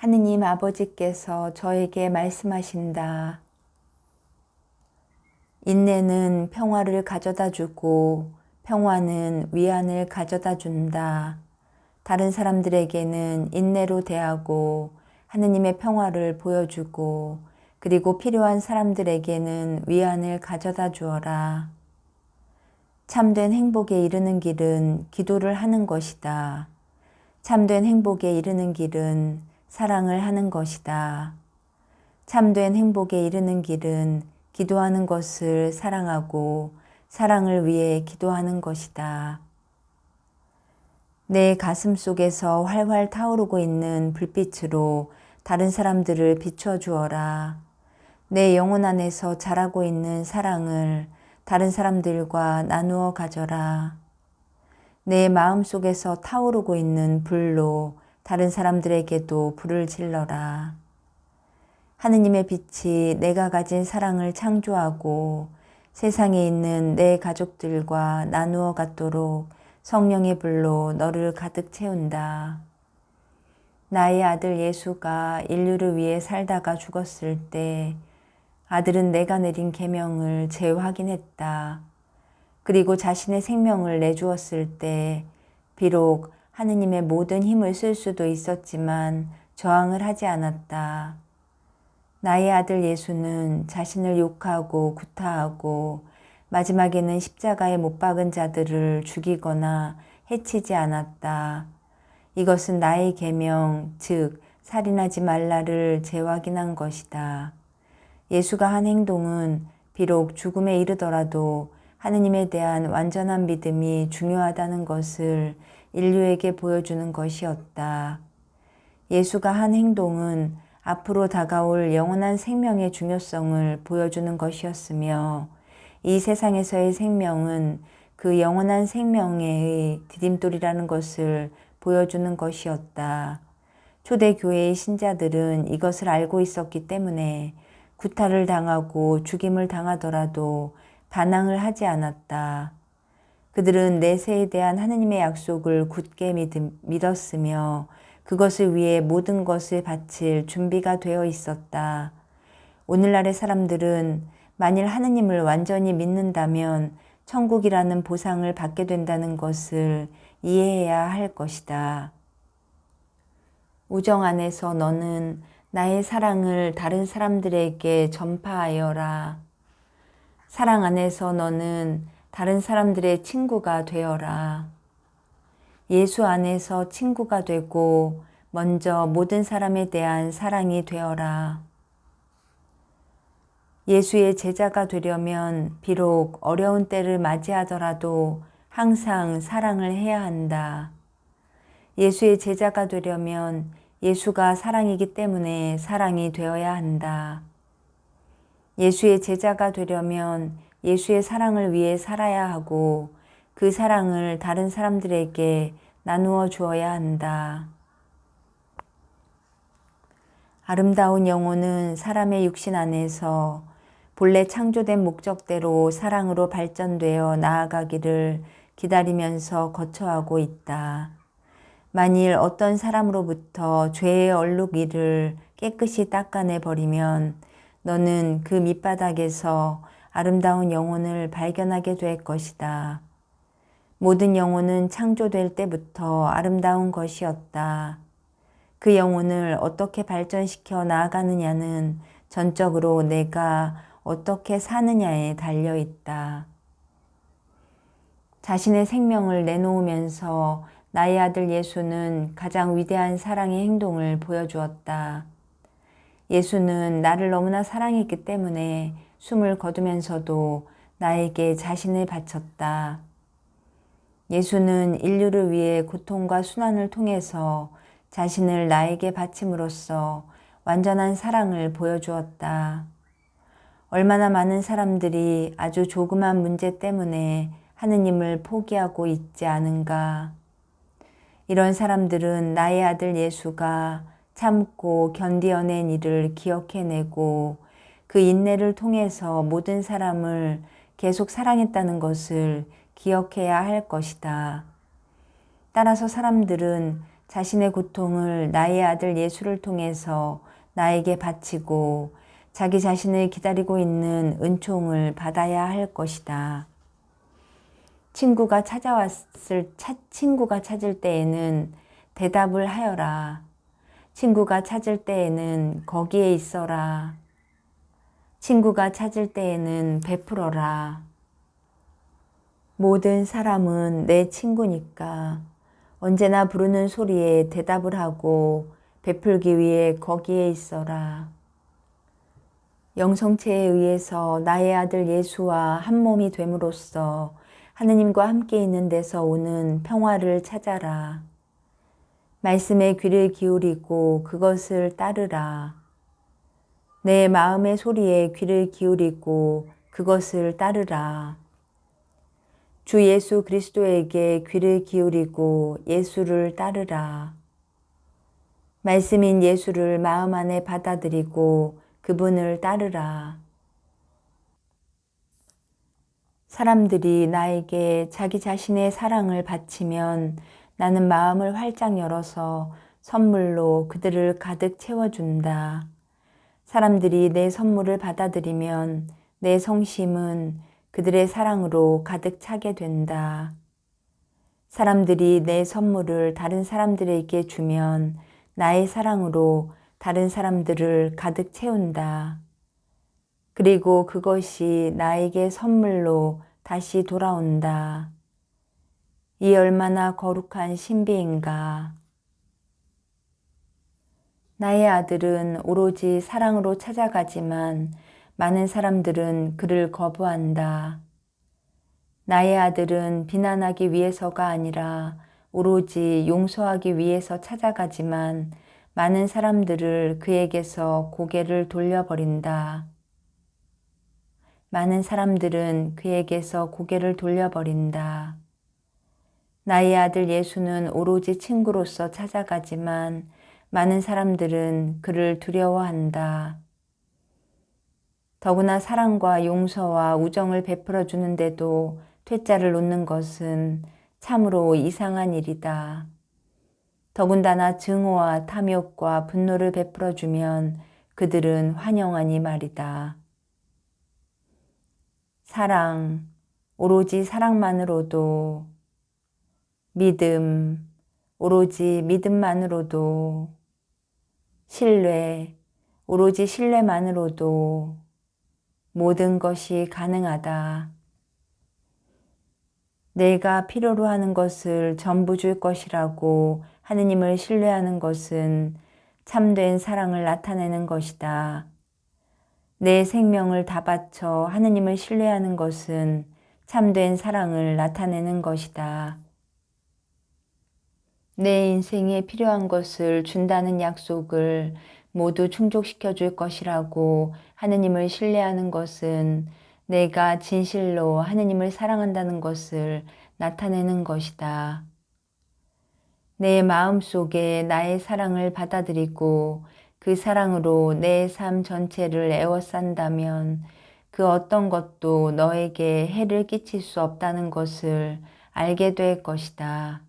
하느님 아버지께서 저에게 말씀하신다. 인내는 평화를 가져다 주고 평화는 위안을 가져다 준다. 다른 사람들에게는 인내로 대하고 하느님의 평화를 보여주고 그리고 필요한 사람들에게는 위안을 가져다 주어라. 참된 행복에 이르는 길은 기도를 하는 것이다. 참된 행복에 이르는 길은 사랑을 하는 것이다. 참된 행복에 이르는 길은 기도하는 것을 사랑하고 사랑을 위해 기도하는 것이다. 내 가슴 속에서 활활 타오르고 있는 불빛으로 다른 사람들을 비춰 주어라. 내 영혼 안에서 자라고 있는 사랑을 다른 사람들과 나누어 가져라. 내 마음 속에서 타오르고 있는 불로 다른 사람들에게도 불을 질러라. 하느님의 빛이 내가 가진 사랑을 창조하고 세상에 있는 내 가족들과 나누어 갖도록 성령의 불로 너를 가득 채운다. 나의 아들 예수가 인류를 위해 살다가 죽었을 때 아들은 내가 내린 계명을 재확인했다. 그리고 자신의 생명을 내주었을 때 비록 하느님의 모든 힘을 쓸 수도 있었지만 저항을 하지 않았다. 나의 아들 예수는 자신을 욕하고 구타하고 마지막에는 십자가에 못 박은 자들을 죽이거나 해치지 않았다. 이것은 나의 계명, 즉 살인하지 말라를 재확인한 것이다. 예수가 한 행동은 비록 죽음에 이르더라도 하느님에 대한 완전한 믿음이 중요하다는 것을 인류에게 보여주는 것이었다. 예수가 한 행동은 앞으로 다가올 영원한 생명의 중요성을 보여주는 것이었으며 이 세상에서의 생명은 그 영원한 생명의 디딤돌이라는 것을 보여주는 것이었다. 초대교회의 신자들은 이것을 알고 있었기 때문에 구타를 당하고 죽임을 당하더라도 반항을 하지 않았다. 그들은 내세에 대한 하느님의 약속을 굳게 믿었으며 그것을 위해 모든 것을 바칠 준비가 되어 있었다. 오늘날의 사람들은 만일 하느님을 완전히 믿는다면 천국이라는 보상을 받게 된다는 것을 이해해야 할 것이다. 우정 안에서 너는 나의 사랑을 다른 사람들에게 전파하여라. 사랑 안에서 너는 다른 사람들의 친구가 되어라. 예수 안에서 친구가 되고 먼저 모든 사람에 대한 사랑이 되어라. 예수의 제자가 되려면 비록 어려운 때를 맞이하더라도 항상 사랑을 해야 한다. 예수의 제자가 되려면 예수가 사랑이기 때문에 사랑이 되어야 한다. 예수의 제자가 되려면 예수의 사랑을 위해 살아야 하고 그 사랑을 다른 사람들에게 나누어 주어야 한다. 아름다운 영혼은 사람의 육신 안에서 본래 창조된 목적대로 사랑으로 발전되어 나아가기를 기다리면서 거처하고 있다. 만일 어떤 사람으로부터 죄의 얼룩이를 깨끗이 닦아내 버리면 너는 그 밑바닥에서 아름다운 영혼을 발견하게 될 것이다. 모든 영혼은 창조될 때부터 아름다운 것이었다. 그 영혼을 어떻게 발전시켜 나아가느냐는 전적으로 내가 어떻게 사느냐에 달려 있다. 자신의 생명을 내놓으면서 나의 아들 예수는 가장 위대한 사랑의 행동을 보여주었다. 예수는 나를 너무나 사랑했기 때문에 숨을 거두면서도 나에게 자신을 바쳤다. 예수는 인류를 위해 고통과 순환을 통해서 자신을 나에게 바침으로써 완전한 사랑을 보여주었다. 얼마나 많은 사람들이 아주 조그만 문제 때문에 하느님을 포기하고 있지 않은가. 이런 사람들은 나의 아들 예수가 참고 견디어낸 일을 기억해내고 그 인내를 통해서 모든 사람을 계속 사랑했다는 것을 기억해야 할 것이다. 따라서 사람들은 자신의 고통을 나의 아들 예수를 통해서 나에게 바치고 자기 자신을 기다리고 있는 은총을 받아야 할 것이다. 친구가 찾을 때에는 대답을 하여라. 친구가 찾을 때에는 거기에 있어라. 친구가 찾을 때에는 베풀어라. 모든 사람은 내 친구니까 언제나 부르는 소리에 대답을 하고 베풀기 위해 거기에 있어라. 영성체에 의해서 나의 아들 예수와 한 몸이 됨으로써 하느님과 함께 있는 데서 오는 평화를 찾아라. 말씀에 귀를 기울이고 그것을 따르라. 내 마음의 소리에 귀를 기울이고 그것을 따르라. 주 예수 그리스도에게 귀를 기울이고 예수를 따르라. 말씀인 예수를 마음 안에 받아들이고 그분을 따르라. 사람들이 나에게 자기 자신의 사랑을 바치면 나는 마음을 활짝 열어서 선물로 그들을 가득 채워준다. 사람들이 내 선물을 받아들이면 내 성심은 그들의 사랑으로 가득 차게 된다. 사람들이 내 선물을 다른 사람들에게 주면 나의 사랑으로 다른 사람들을 가득 채운다. 그리고 그것이 나에게 선물로 다시 돌아온다. 이 얼마나 거룩한 신비인가. 나의 아들은 오로지 사랑으로 찾아가지만 많은 사람들은 그를 거부한다. 나의 아들은 비난하기 위해서가 아니라 오로지 용서하기 위해서 찾아가지만 많은 사람들을 그에게서 고개를 돌려버린다. 많은 사람들은 그에게서 고개를 돌려버린다. 나의 아들 예수는 오로지 친구로서 찾아가지만 많은 사람들은 그를 두려워한다. 더구나 사랑과 용서와 우정을 베풀어 주는데도 퇴짜를 놓는 것은 참으로 이상한 일이다. 더군다나 증오와 탐욕과 분노를 베풀어 주면 그들은 환영하니 말이다. 사랑, 오로지 사랑만으로도, 믿음, 오로지 믿음만으로도, 신뢰, 오로지 신뢰만으로도 모든 것이 가능하다. 내가 필요로 하는 것을 전부 줄 것이라고 하느님을 신뢰하는 것은 참된 사랑을 나타내는 것이다. 내 생명을 다 바쳐 하느님을 신뢰하는 것은 참된 사랑을 나타내는 것이다. 내 인생에 필요한 것을 준다는 약속을 모두 충족시켜 줄 것이라고 하느님을 신뢰하는 것은 내가 진실로 하느님을 사랑한다는 것을 나타내는 것이다. 내 마음 속에 나의 사랑을 받아들이고 그 사랑으로 내 삶 전체를 에워싼다면 그 어떤 것도 너에게 해를 끼칠 수 없다는 것을 알게 될 것이다.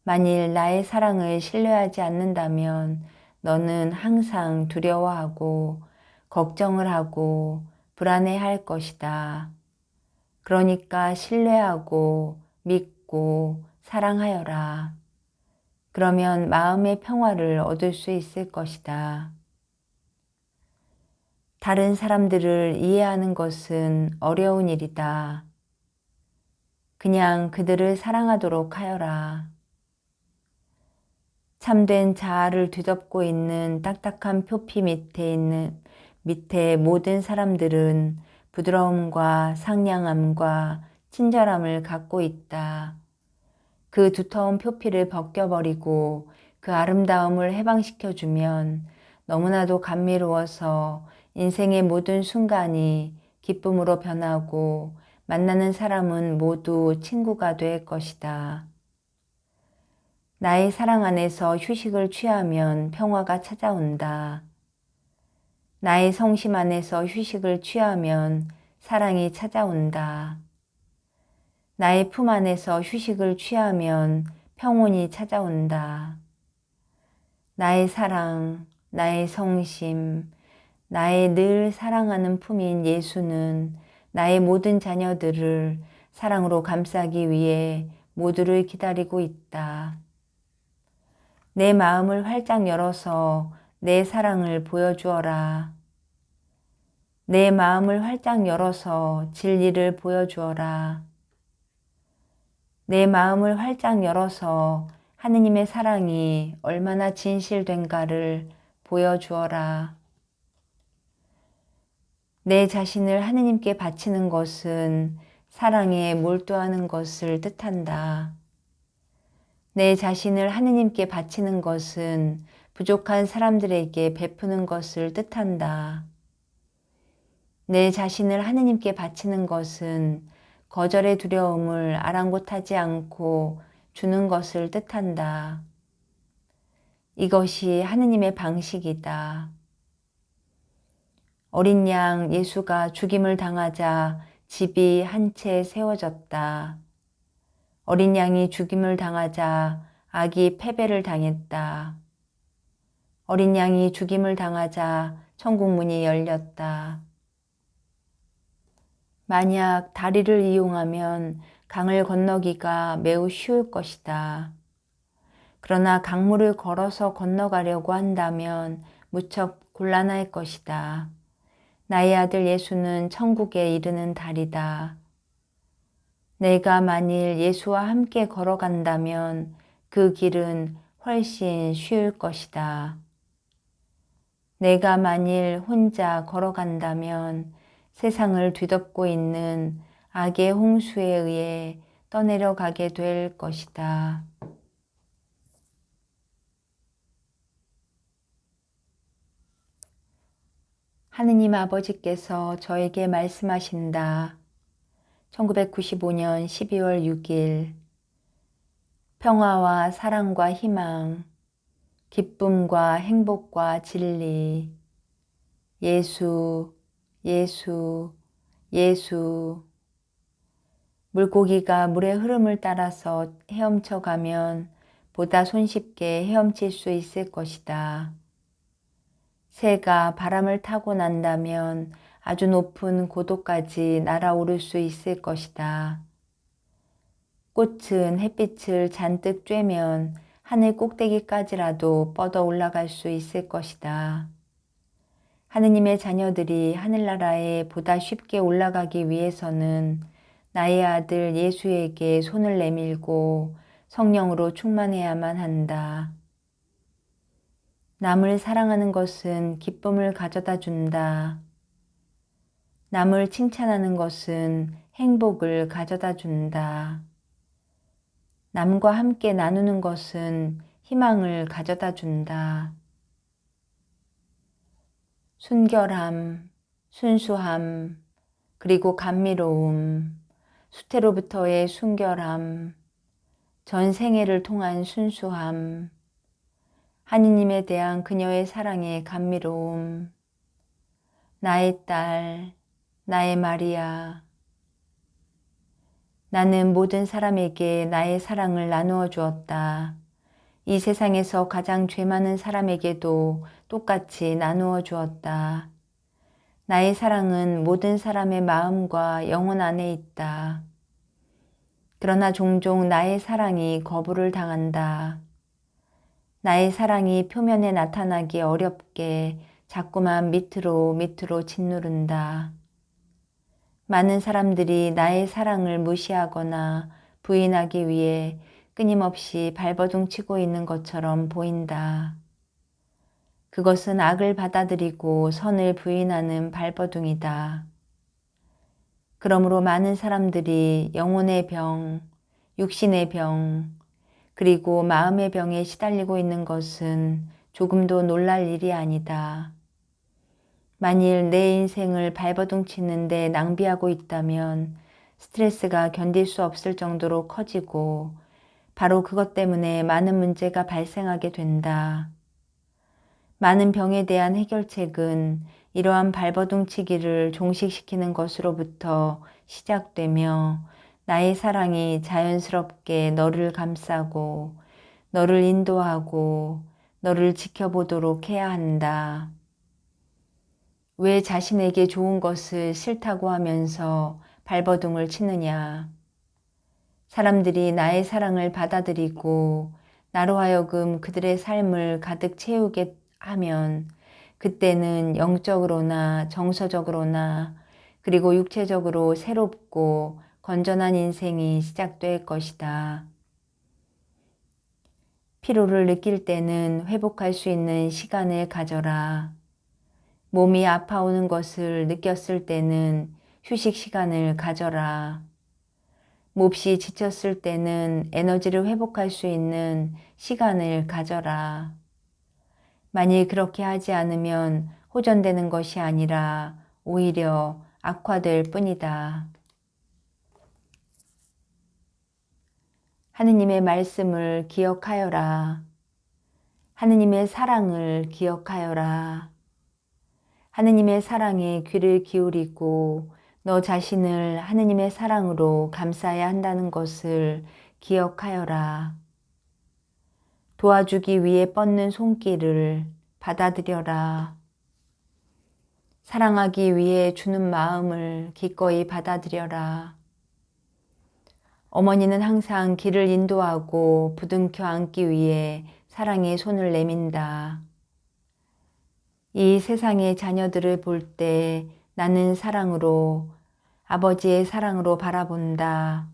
만일 나의 사랑을 신뢰하지 않는다면 너는 항상 두려워하고 걱정을 하고 불안해할 것이다. 그러니까 신뢰하고 믿고 사랑하여라. 그러면 마음의 평화를 얻을 수 있을 것이다. 다른 사람들을 이해하는 것은 어려운 일이다. 그냥 그들을 사랑하도록 하여라. 참된 자아를 뒤덮고 있는 딱딱한 표피 밑에 모든 사람들은 부드러움과 상냥함과 친절함을 갖고 있다. 그 두터운 표피를 벗겨버리고 그 아름다움을 해방시켜주면 너무나도 감미로워서 인생의 모든 순간이 기쁨으로 변하고 만나는 사람은 모두 친구가 될 것이다. 나의 사랑 안에서 휴식을 취하면 평화가 찾아온다. 나의 성심 안에서 휴식을 취하면 사랑이 찾아온다. 나의 품 안에서 휴식을 취하면 평온이 찾아온다. 나의 사랑, 나의 성심, 나의 늘 사랑하는 품인 예수는 나의 모든 자녀들을 사랑으로 감싸기 위해 모두를 기다리고 있다. 내 마음을 활짝 열어서 내 사랑을 보여주어라. 내 마음을 활짝 열어서 진리를 보여주어라. 내 마음을 활짝 열어서 하느님의 사랑이 얼마나 진실된가를 보여주어라. 내 자신을 하느님께 바치는 것은 사랑에 몰두하는 것을 뜻한다. 내 자신을 하느님께 바치는 것은 부족한 사람들에게 베푸는 것을 뜻한다. 내 자신을 하느님께 바치는 것은 거절의 두려움을 아랑곳하지 않고 주는 것을 뜻한다. 이것이 하느님의 방식이다. 어린 양 예수가 죽임을 당하자 집이 한 채 세워졌다. 어린 양이 죽임을 당하자 악이 패배를 당했다. 어린 양이 죽임을 당하자 천국 문이 열렸다. 만약 다리를 이용하면 강을 건너기가 매우 쉬울 것이다. 그러나 강물을 걸어서 건너가려고 한다면 무척 곤란할 것이다. 나의 아들 예수는 천국에 이르는 다리다. 내가 만일 예수와 함께 걸어간다면 그 길은 훨씬 쉬울 것이다. 내가 만일 혼자 걸어간다면 세상을 뒤덮고 있는 악의 홍수에 의해 떠내려가게 될 것이다. 하느님 아버지께서 저에게 말씀하신다. 1995년 12월 6일 평화와 사랑과 희망, 기쁨과 행복과 진리, 예수, 예수, 예수. 물고기가 물의 흐름을 따라서 헤엄쳐 가면 보다 손쉽게 헤엄칠 수 있을 것이다. 새가 바람을 타고 난다면 아주 높은 고도까지 날아오를 수 있을 것이다. 꽃은 햇빛을 잔뜩 쬐면 하늘 꼭대기까지라도 뻗어 올라갈 수 있을 것이다. 하느님의 자녀들이 하늘나라에 보다 쉽게 올라가기 위해서는 나의 아들 예수에게 손을 내밀고 성령으로 충만해야만 한다. 남을 사랑하는 것은 기쁨을 가져다 준다. 남을 칭찬하는 것은 행복을 가져다 준다. 남과 함께 나누는 것은 희망을 가져다 준다. 순결함, 순수함, 그리고 감미로움, 수태로부터의 순결함, 전 생애를 통한 순수함, 하느님에 대한 그녀의 사랑의 감미로움, 나의 딸, 나의 마리아. 나는 모든 사람에게 나의 사랑을 나누어 주었다. 이 세상에서 가장 죄 많은 사람에게도 똑같이 나누어 주었다. 나의 사랑은 모든 사람의 마음과 영혼 안에 있다. 그러나 종종 나의 사랑이 거부를 당한다. 나의 사랑이 표면에 나타나기 어렵게 자꾸만 밑으로 짓누른다. 많은 사람들이 나의 사랑을 무시하거나 부인하기 위해 끊임없이 발버둥 치고 있는 것처럼 보인다. 그것은 악을 받아들이고 선을 부인하는 발버둥이다. 그러므로 많은 사람들이 영혼의 병, 육신의 병, 그리고 마음의 병에 시달리고 있는 것은 조금도 놀랄 일이 아니다. 만일 내 인생을 발버둥 치는데 낭비하고 있다면 스트레스가 견딜 수 없을 정도로 커지고 바로 그것 때문에 많은 문제가 발생하게 된다. 많은 병에 대한 해결책은 이러한 발버둥치기를 종식시키는 것으로부터 시작되며 나의 사랑이 자연스럽게 너를 감싸고 너를 인도하고 너를 지켜보도록 해야 한다. 왜 자신에게 좋은 것을 싫다고 하면서 발버둥을 치느냐? 사람들이 나의 사랑을 받아들이고 나로 하여금 그들의 삶을 가득 채우게 하면 그때는 영적으로나 정서적으로나 그리고 육체적으로 새롭고 건전한 인생이 시작될 것이다. 피로를 느낄 때는 회복할 수 있는 시간을 가져라. 몸이 아파오는 것을 느꼈을 때는 휴식 시간을 가져라. 몹시 지쳤을 때는 에너지를 회복할 수 있는 시간을 가져라. 만일 그렇게 하지 않으면 호전되는 것이 아니라 오히려 악화될 뿐이다. 하느님의 말씀을 기억하여라. 하느님의 사랑을 기억하여라. 하느님의 사랑에 귀를 기울이고 너 자신을 하느님의 사랑으로 감싸야 한다는 것을 기억하여라. 도와주기 위해 뻗는 손길을 받아들여라. 사랑하기 위해 주는 마음을 기꺼이 받아들여라. 어머니는 항상 길을 인도하고 부둥켜 안기 위해 사랑의 손을 내민다. 이 세상의 자녀들을 볼 때 나는 사랑으로, 아버지의 사랑으로 바라본다.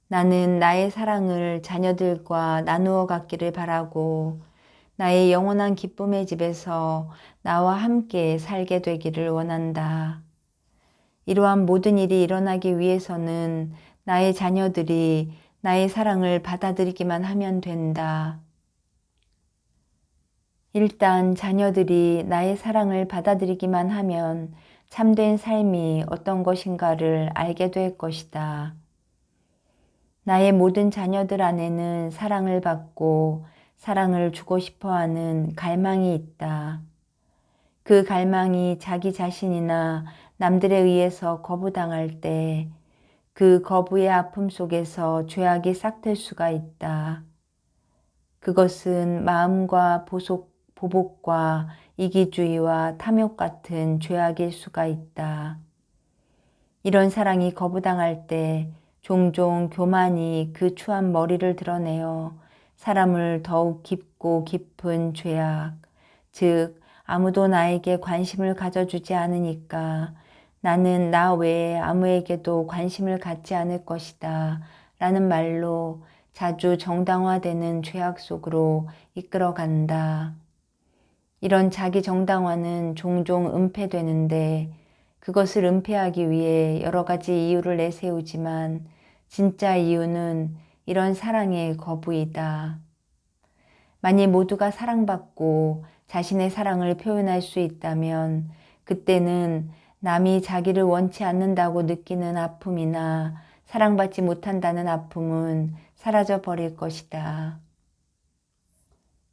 나는 나의 사랑을 자녀들과 나누어 갖기를 바라고 나의 영원한 기쁨의 집에서 나와 함께 살게 되기를 원한다. 이러한 모든 일이 일어나기 위해서는 나의 자녀들이 나의 사랑을 받아들이기만 하면 된다. 일단 자녀들이 나의 사랑을 받아들이기만 하면 참된 삶이 어떤 것인가를 알게 될 것이다. 나의 모든 자녀들 안에는 사랑을 받고 사랑을 주고 싶어하는 갈망이 있다. 그 갈망이 자기 자신이나 남들에 의해서 거부당할 때 그 거부의 아픔 속에서 죄악이 싹틀 수가 있다. 그것은 마음과 보복과 이기주의와 탐욕 같은 죄악일 수가 있다. 이런 사랑이 거부당할 때 종종 교만이 그 추한 머리를 드러내어 사람을 더욱 깊고 깊은 죄악, 즉 아무도 나에게 관심을 가져주지 않으니까 나는 나 외에 아무에게도 관심을 갖지 않을 것이다 라는 말로 자주 정당화되는 죄악 속으로 이끌어간다. 이런 자기 정당화는 종종 은폐되는데 그것을 은폐하기 위해 여러 가지 이유를 내세우지만 진짜 이유는 이런 사랑의 거부이다. 만일 모두가 사랑받고 자신의 사랑을 표현할 수 있다면 그때는 남이 자기를 원치 않는다고 느끼는 아픔이나 사랑받지 못한다는 아픔은 사라져 버릴 것이다.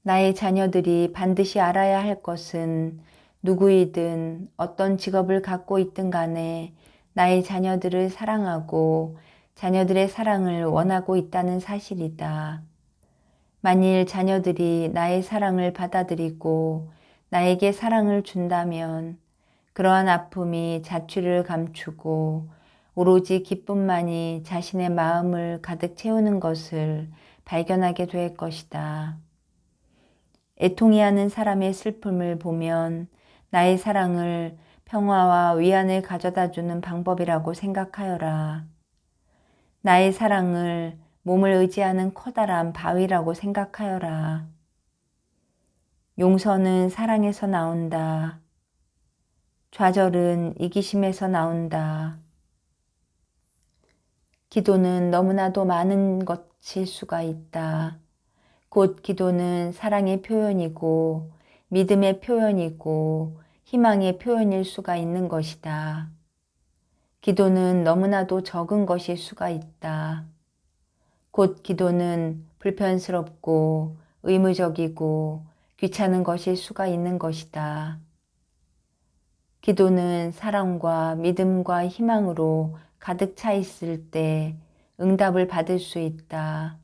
나의 자녀들이 반드시 알아야 할 것은 누구이든 어떤 직업을 갖고 있든 간에 나의 자녀들을 사랑하고 자녀들의 사랑을 원하고 있다는 사실이다. 만일 자녀들이 나의 사랑을 받아들이고 나에게 사랑을 준다면 그러한 아픔이 자취를 감추고 오로지 기쁨만이 자신의 마음을 가득 채우는 것을 발견하게 될 것이다. 애통해하는 사람의 슬픔을 보면 나의 사랑을 평화와 위안을 가져다 주는 방법이라고 생각하여라. 나의 사랑을 몸을 의지하는 커다란 바위라고 생각하여라. 용서는 사랑에서 나온다. 좌절은 이기심에서 나온다. 기도는 너무나도 많은 것일 수가 있다. 곧 기도는 사랑의 표현이고 믿음의 표현이고 희망의 표현일 수가 있는 것이다. 기도는 너무나도 적은 것일 수가 있다. 곧 기도는 불편스럽고 의무적이고 귀찮은 것일 수가 있는 것이다. 기도는 사랑과 믿음과 희망으로 가득 차 있을 때 응답을 받을 수 있다.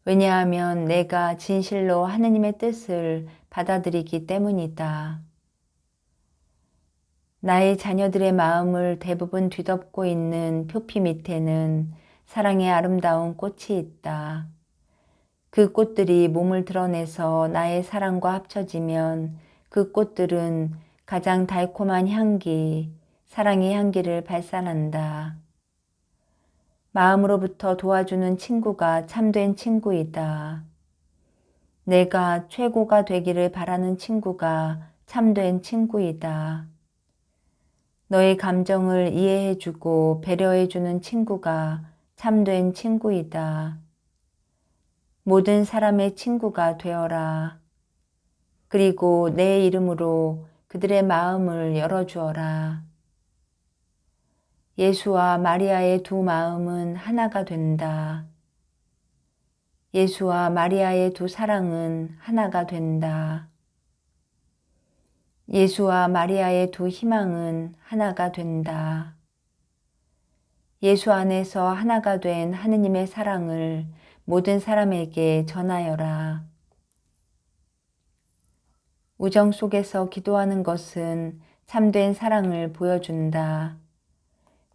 왜냐하면 내가 진실로 하느님의 뜻을 받아들이기 때문이다. 나의 자녀들의 마음을 대부분 뒤덮고 있는 표피 밑에는 사랑의 아름다운 꽃이 있다. 그 꽃들이 몸을 드러내서 나의 사랑과 합쳐지면 그 꽃들은 가장 달콤한 향기, 사랑의 향기를 발산한다. 마음으로부터 도와주는 친구가 참된 친구이다. 내가 최고가 되기를 바라는 친구가 참된 친구이다. 너의 감정을 이해해주고 배려해주는 친구가 참된 친구이다. 모든 사람의 친구가 되어라. 그리고 내 이름으로 그들의 마음을 열어주어라. 예수와 마리아의 두 마음은 하나가 된다. 예수와 마리아의 두 사랑은 하나가 된다. 예수와 마리아의 두 희망은 하나가 된다. 예수 안에서 하나가 된 하느님의 사랑을 모든 사람에게 전하여라. 우정 속에서 기도하는 것은 참된 사랑을 보여준다.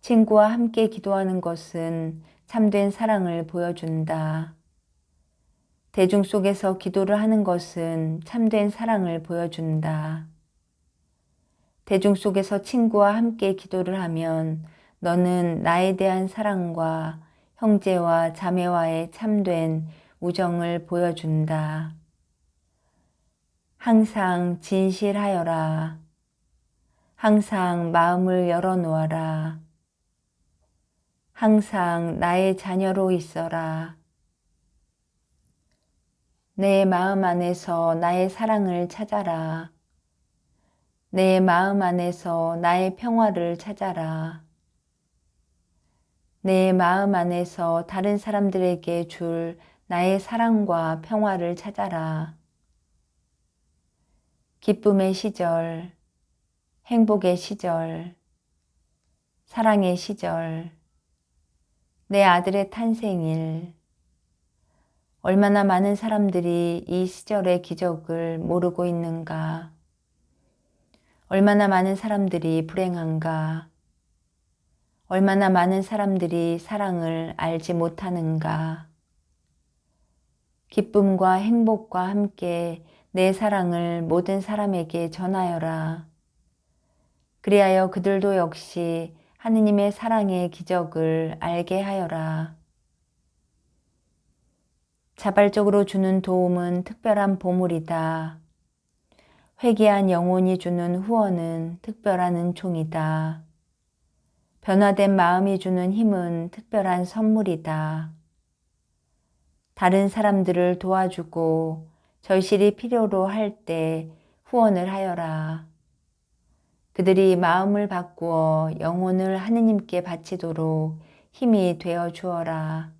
친구와 함께 기도하는 것은 참된 사랑을 보여준다. 대중 속에서 기도를 하는 것은 참된 사랑을 보여준다. 대중 속에서 친구와 함께 기도를 하면 너는 나에 대한 사랑과 형제와 자매와의 참된 우정을 보여준다. 항상 진실하여라. 항상 마음을 열어놓아라. 항상 나의 자녀로 있어라. 내 마음 안에서 나의 사랑을 찾아라. 내 마음 안에서 나의 평화를 찾아라. 내 마음 안에서 다른 사람들에게 줄 나의 사랑과 평화를 찾아라. 기쁨의 시절, 행복의 시절, 사랑의 시절, 내 아들의 탄생일, 얼마나 많은 사람들이 이 시절의 기적을 모르고 있는가? 얼마나 많은 사람들이 불행한가? 얼마나 많은 사람들이 사랑을 알지 못하는가? 기쁨과 행복과 함께 내 사랑을 모든 사람에게 전하여라. 그리하여 그들도 역시 하느님의 사랑의 기적을 알게 하여라. 자발적으로 주는 도움은 특별한 보물이다. 회개한 영혼이 주는 후원은 특별한 은총이다. 변화된 마음이 주는 힘은 특별한 선물이다. 다른 사람들을 도와주고 절실히 필요로 할 때 후원을 하여라. 그들이 마음을 바꾸어 영혼을 하느님께 바치도록 힘이 되어 주어라.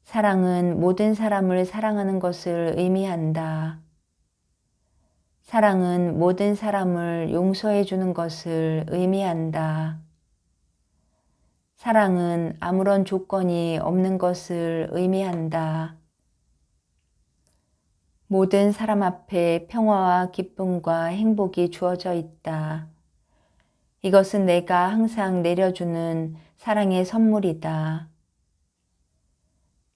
사랑은 모든 사람을 사랑하는 것을 의미한다. 사랑은 모든 사람을 용서해 주는 것을 의미한다. 사랑은 아무런 조건이 없는 것을 의미한다. 모든 사람 앞에 평화와 기쁨과 행복이 주어져 있다. 이것은 내가 항상 내려주는 사랑의 선물이다.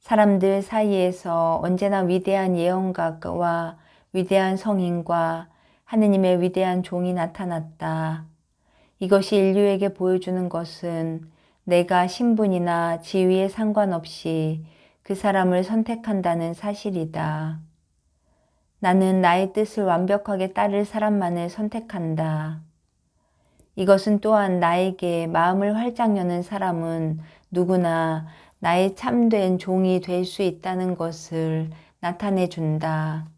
사람들 사이에서 언제나 위대한 예언가와 위대한 성인과 하느님의 위대한 종이 나타났다. 이것이 인류에게 보여주는 것은 내가 신분이나 지위에 상관없이 그 사람을 선택한다는 사실이다. 나는 나의 뜻을 완벽하게 따를 사람만을 선택한다. 이것은 또한 나에게 마음을 활짝 여는 사람은 누구나 나의 참된 종이 될 수 있다는 것을 나타내 준다.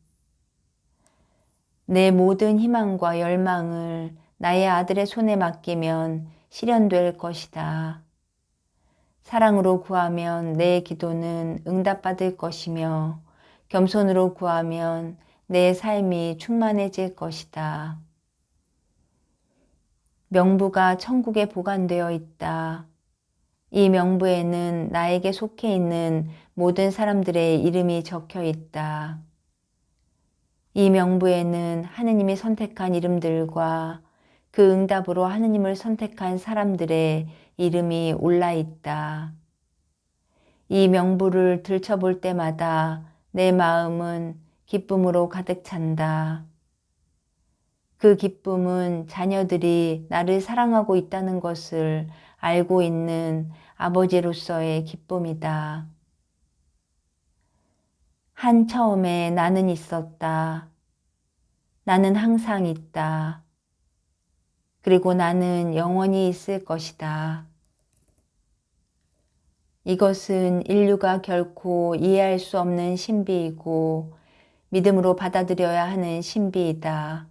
내 모든 희망과 열망을 나의 아들의 손에 맡기면 실현될 것이다. 사랑으로 구하면 내 기도는 응답받을 것이며 겸손으로 구하면 내 삶이 충만해질 것이다. 명부가 천국에 보관되어 있다. 이 명부에는 나에게 속해 있는 모든 사람들의 이름이 적혀 있다. 이 명부에는 하느님이 선택한 이름들과 그 응답으로 하느님을 선택한 사람들의 이름이 올라 있다. 이 명부를 들춰볼 때마다 내 마음은 기쁨으로 가득 찬다. 그 기쁨은 자녀들이 나를 사랑하고 있다는 것을 알고 있는 아버지로서의 기쁨이다. 한 처음에 나는 있었다. 나는 항상 있다. 그리고 나는 영원히 있을 것이다. 이것은 인류가 결코 이해할 수 없는 신비이고 믿음으로 받아들여야 하는 신비이다.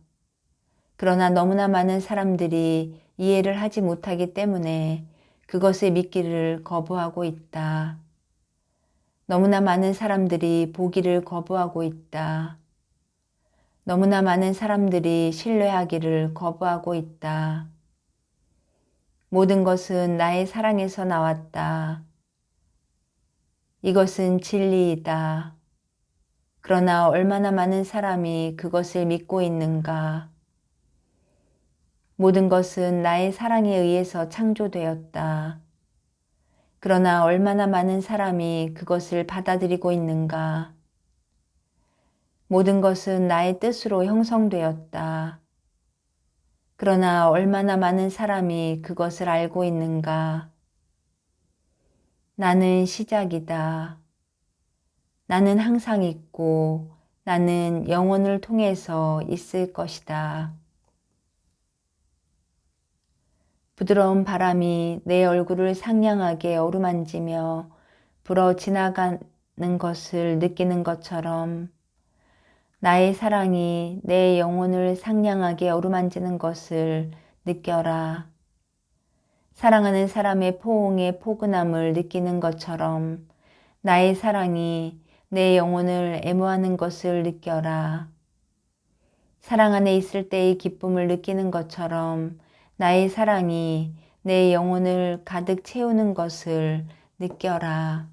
그러나 너무나 많은 사람들이 이해를 하지 못하기 때문에 그것을 믿기를 거부하고 있다. 너무나 많은 사람들이 보기를 거부하고 있다. 너무나 많은 사람들이 신뢰하기를 거부하고 있다. 모든 것은 나의 사랑에서 나왔다. 이것은 진리이다. 그러나 얼마나 많은 사람이 그것을 믿고 있는가? 모든 것은 나의 사랑에 의해서 창조되었다. 그러나 얼마나 많은 사람이 그것을 받아들이고 있는가? 모든 것은 나의 뜻으로 형성되었다. 그러나 얼마나 많은 사람이 그것을 알고 있는가? 나는 시작이다. 나는 항상 있고 나는 영혼을 통해서 있을 것이다. 부드러운 바람이 내 얼굴을 상냥하게 어루만지며 불어 지나가는 것을 느끼는 것처럼 나의 사랑이 내 영혼을 상냥하게 어루만지는 것을 느껴라. 사랑하는 사람의 포옹의 포근함을 느끼는 것처럼 나의 사랑이 내 영혼을 애무하는 것을 느껴라. 사랑 안에 있을 때의 기쁨을 느끼는 것처럼 나의 사랑이 내 영혼을 가득 채우는 것을 느껴라.